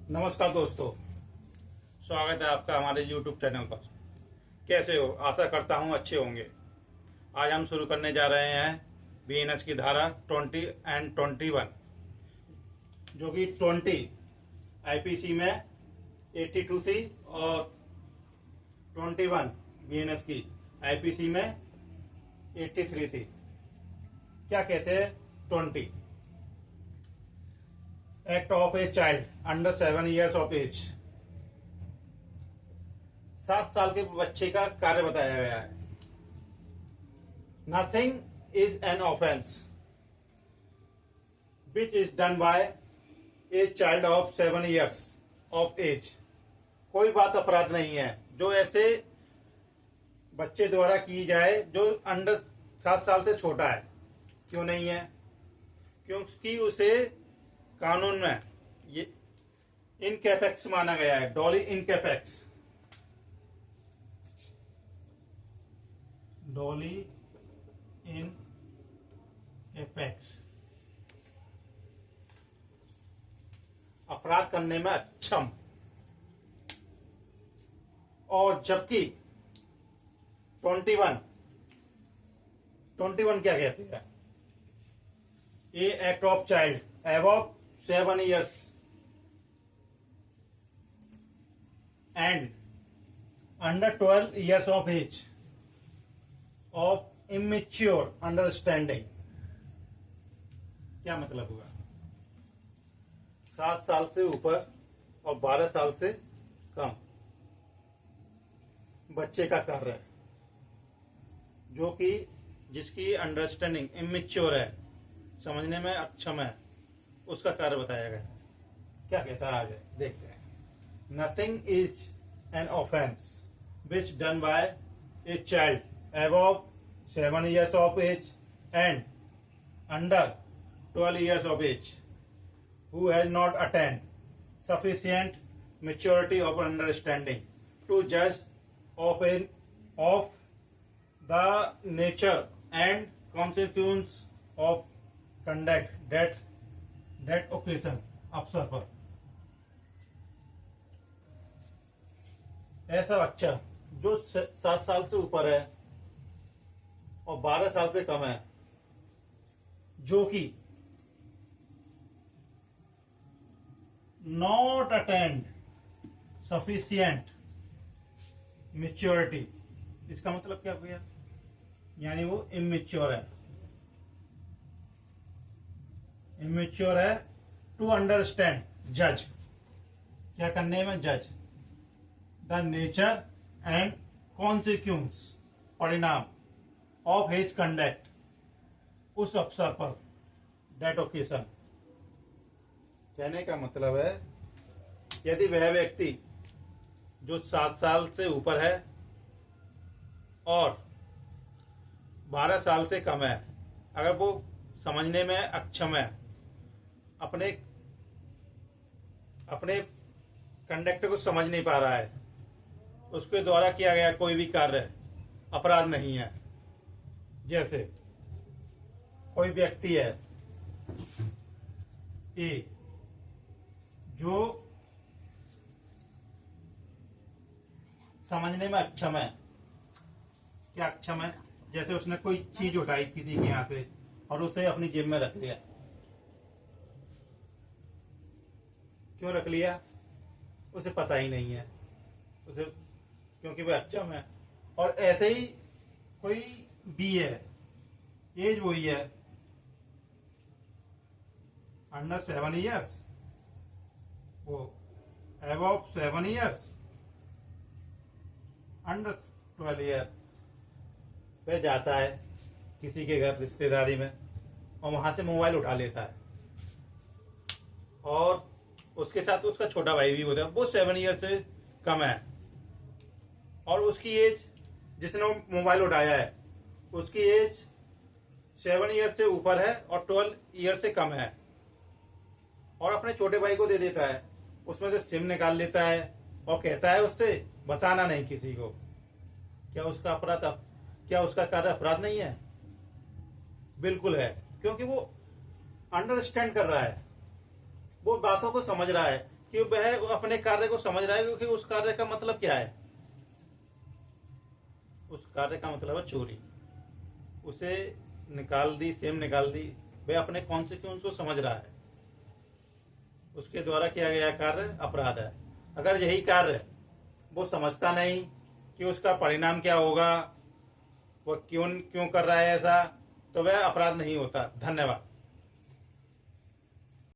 नमस्कार दोस्तों, स्वागत है आपका हमारे YouTube चैनल पर। कैसे हो? आशा करता हूँ अच्छे होंगे। आज हम शुरू करने जा रहे हैं बीएनएस की धारा 20 एंड 21, जो कि 20 आईपीसी में 82 थी और 21 बीएनएस की आईपीसी में 83 थी। क्या कहते हैं 20? Act of a child under 7 years of age. 7 साल के बच्चे का कार्य बताया गया है। Nothing is an offence which is done by a child of 7 years of age. कोई बात अपराध नहीं है जो ऐसे बच्चे द्वारा की जाए जो अंडर 7 साल से छोटा है। क्यों नहीं है? क्योंकि उसे कानून में ये इनकैपेक्स माना गया है। डॉली इनकैपेक्स, डॉली इन एपेक्स अपराध करने में अक्षम। और जबकि 21 क्या कहती है? A act of child above 7 years and under 12 years of age of immature understanding। क्या मतलब हुआ? 7 साल से ऊपर और 12 साल से कम बच्चे का कार्य है, जो कि जिसकी अंडरस्टैंडिंग इमेच्योर है, समझने में अक्षम है, उसका कार्य बताया गया। क्या कहता है आगे देखते हैं। Nothing is an offence which done by a child above 7 years of age and under 12 years of age who has not attained sufficient maturity of understanding to judge of the nature and consequence of conduct that occasion अवसर पर। ऐसा बच्चा जो 7 साल से ऊपर है और 12 साल से कम है, जो कि नॉट अटेंड सफिशियंट मेच्योरिटी, इसका मतलब क्या हुआ? यानी वो इमेच्योर है। इमेच्योर है टू अंडरस्टैंड, जज, क्या करने में? जज द नेचर एंड कॉन्सिक्वेंस, परिणाम, ऑफ हिज कंडक्ट, उस अवसर पर, दैट ओकेशन। कहने का मतलब है यदि वह व्यक्ति जो 7 साल से ऊपर है और 12 साल से कम है, अगर वो समझने में अक्षम है, अपने कंडक्टर को समझ नहीं पा रहा है, उसके द्वारा किया गया कोई भी कार्य अपराध नहीं है। जैसे कोई व्यक्ति है ए जो समझने में अक्षम है। क्या अक्षम है? जैसे उसने कोई चीज उठाई किसी के यहाँ से और उसे अपनी जेब में रख लिया। क्यों रख लिया? उसे पता ही नहीं है, उसे, क्योंकि वह अक्षम है। और ऐसे ही कोई बी है, एज वही है, अंडर 7 years, वो अबव 7 years, अंडर 12 years, वह जाता है किसी के घर रिश्तेदारी में और वहां से मोबाइल उठा लेता है, और उसके साथ उसका छोटा भाई भी होता है, वो 7 years से कम है, और उसकी एज, जिसने मोबाइल उठाया है, उसकी एज 7 years से ऊपर है और 12 years से कम है, और अपने छोटे भाई को दे देता है। उसमें से सिम निकाल लेता है और कहता है उससे बताना नहीं किसी को। क्या उसका अपराध, क्या उसका कार्य अपराध नहीं है? बिल्कुल है, क्योंकि वो अंडरस्टैंड कर रहा है, वो बातों को समझ रहा है कि वह अपने कार्य को समझ रहा है, क्योंकि उस कार्य का मतलब क्या है, उस कार्य का मतलब है चोरी। उसे निकाल दी, सेम निकाल दी, वह अपने कॉन्सिक्वेंस को समझ रहा है, उसके द्वारा किया गया कार्य अपराध है। अगर यही कार्य वो समझता नहीं कि उसका परिणाम क्या होगा, वह क्यों कर रहा है ऐसा, तो वह अपराध नहीं होता। धन्यवाद।